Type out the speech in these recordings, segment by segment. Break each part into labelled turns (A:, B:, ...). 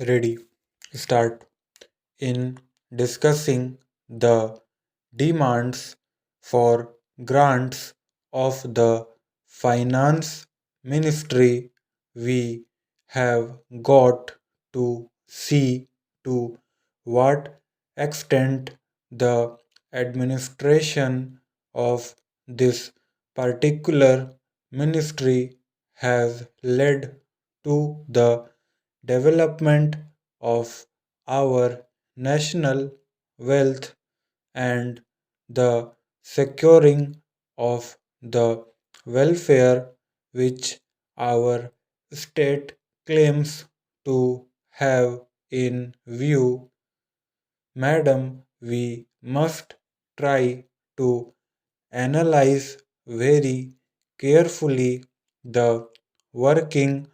A: Ready. Start. In discussing the demands for grants of the Finance Ministry, we have got to see to what extent the administration of this particular ministry has led to the development of our national wealth and the securing of the welfare which our state claims to have in view. Madam, we must try to analyze very carefully the working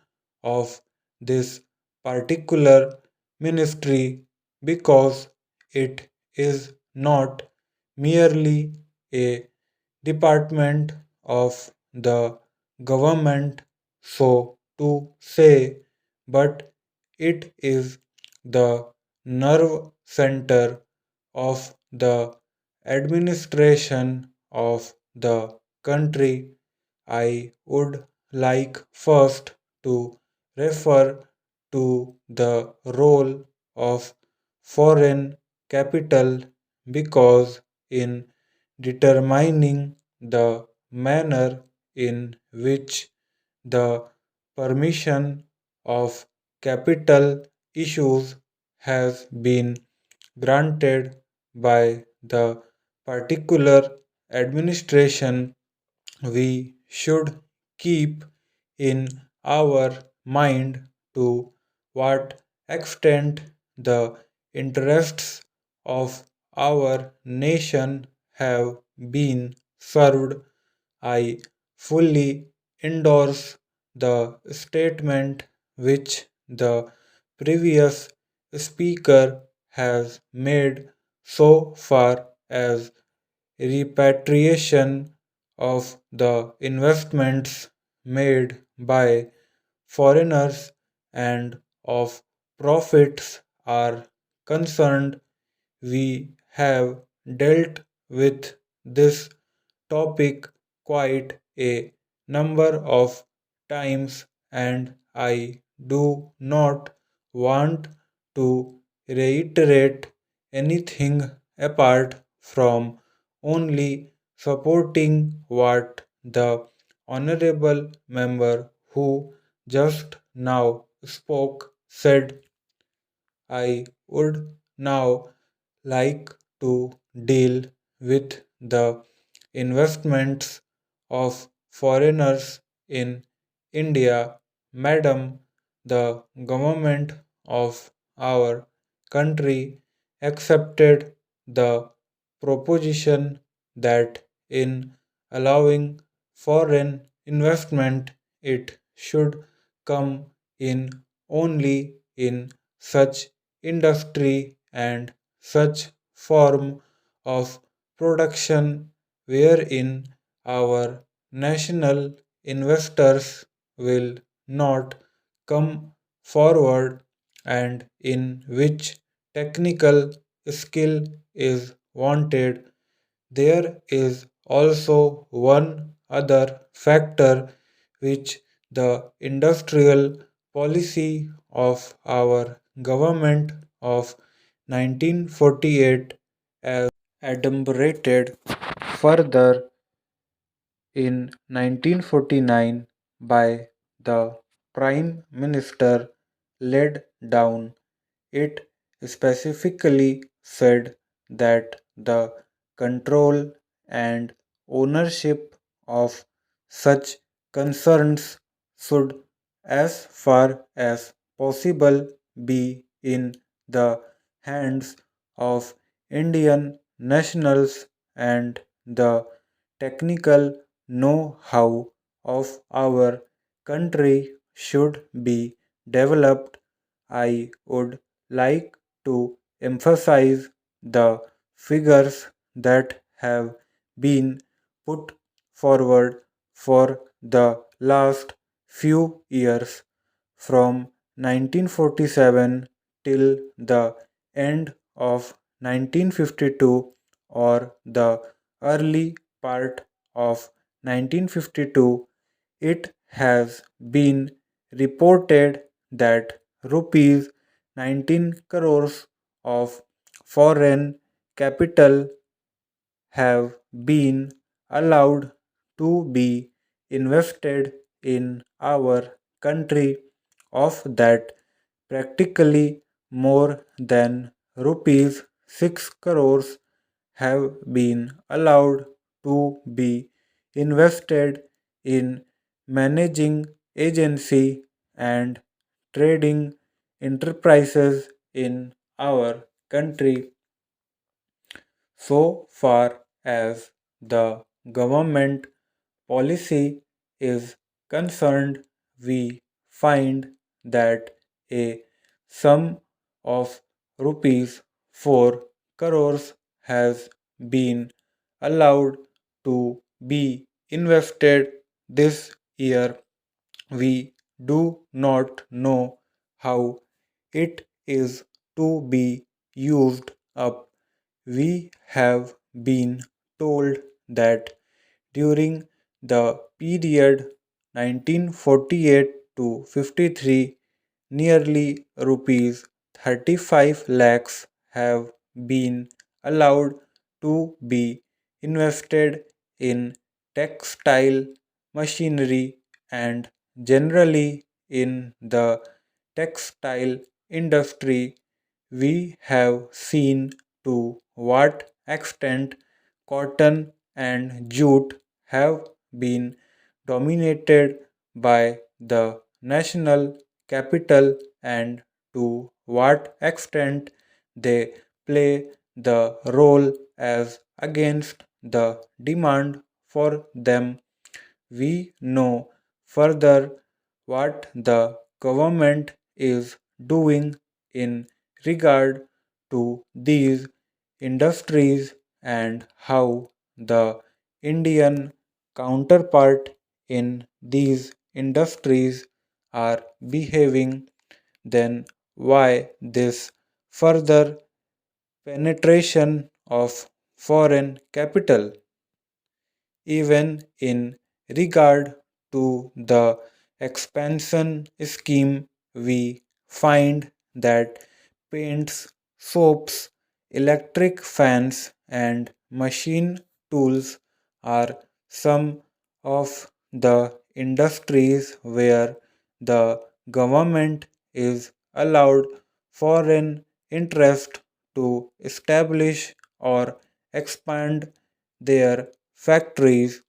A: of this particular ministry because it is not merely a department of the government, so to say, but it is the nerve center of the administration of the country. I would like first to refer to the role of foreign capital because in determining the manner in which the permission of capital issues has been granted by the particular administration, we should keep in our mind to what extent the interests of our nation have been served. I fully endorse the statement which the previous speaker has made so far as repatriation of the investments made by foreigners and of profits are concerned. We have dealt with this topic quite a number of times, and I do not want to reiterate anything apart from only supporting what the honorable member who just now spoke said. I would now like to deal with the investments of foreigners in India. Madam, the government of our country accepted the proposition that in allowing foreign investment, it should come in only in such industry and such form of production wherein our national investors will not come forward and in which technical skill is wanted. There is also one other factor which the industrial policy of our government of 1948 as adumbrated further in 1949 by the Prime Minister laid down. It specifically said that the control and ownership of such concerns should, as far as possible, be in the hands of Indian nationals and the technical know how of our country should be developed. I would like to emphasize the figures that have been put forward for the last few years from 1947 till the end of 1952 or the early part of 1952, it has been reported that rupees 19 crores of foreign capital have been allowed to be invested in our country. Of that, practically more than rupees 6 crores have been allowed to be invested in managing agency and trading enterprises in our country. So far as the government policy is concerned, we find that a sum of rupees 4 crores has been allowed to be invested this year. We do not know how it is to be used up. We have been told that during the period 1948 to 53, nearly rupees 35 lakhs have been allowed to be invested in textile machinery and generally in the textile industry. We have seen to what extent cotton and jute have been dominated by the national capital and to what extent they play the role as against the demand for them. We know further what the government is doing in regard to these industries and how the Indian counterpart in these industries are behaving, then why this further penetration of foreign capital? Even in regard to the expansion scheme, we find that paints, soaps, electric fans, and machine tools are some of the industries where the government is allowed foreign interest to establish or expand their factories.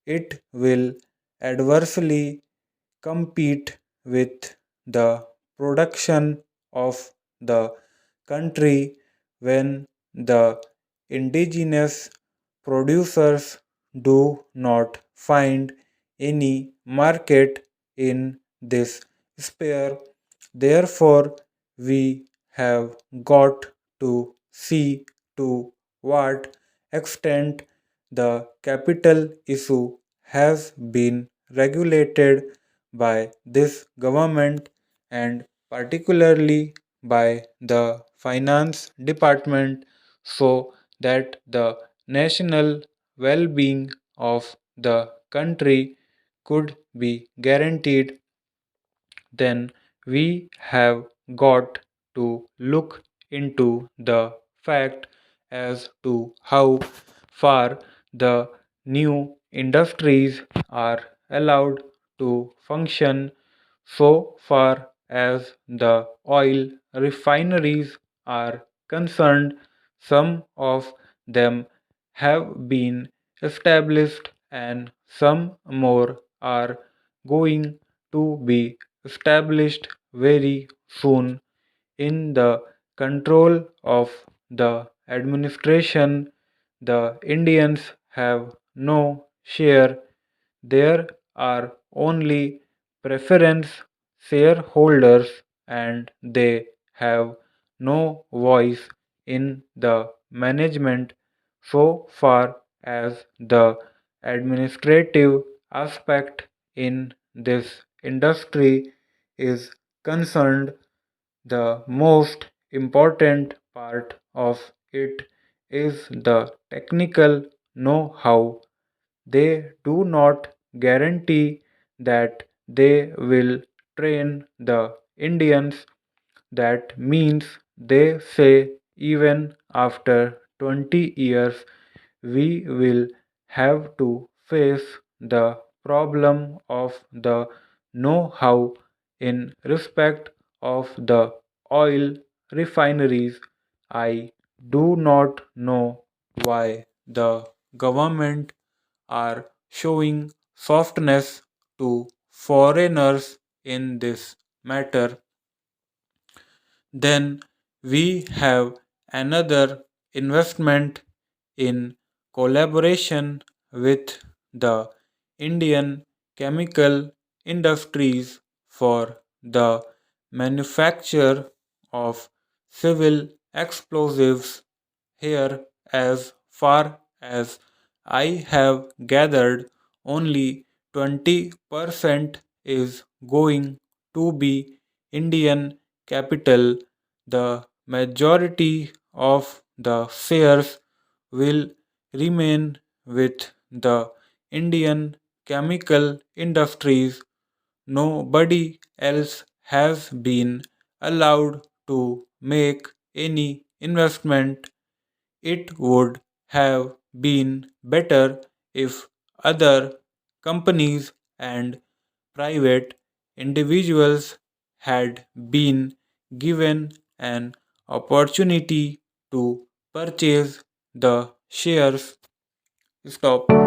A: It will adversely compete with the production of the country when the indigenous producers do not find any market in this sphere. Therefore, we have got to see to what extent the capital issue has been regulated by this government and particularly by the finance department so that the national well being of the country could be guaranteed. Then we have got to look into the fact as to how far the new industries are allowed to function. So far as the oil refineries are concerned, some of them have been established and some more are going to be established very soon. In the control of the administration, the Indians have no share. There are only preference shareholders and they have no voice in the management so far as the administrative aspect in this industry is concerned. The most important part of it is the technical know how. They do not guarantee that they will train the Indians. That means they say even after 20 years we will have to face the problem of the know how in respect of the oil refineries. I do not know why the government are showing softness to foreigners in this matter. Then we have another investment in collaboration with the Indian chemical industries for the manufacture of civil explosives. Here, as far as I have gathered, only 20% is going to be Indian capital. The majority of the shares will remain with the Indian chemical industries. Nobody else has been allowed to make any investment. It would have been better if other companies and private individuals had been given an opportunity to purchase the shares. Stop.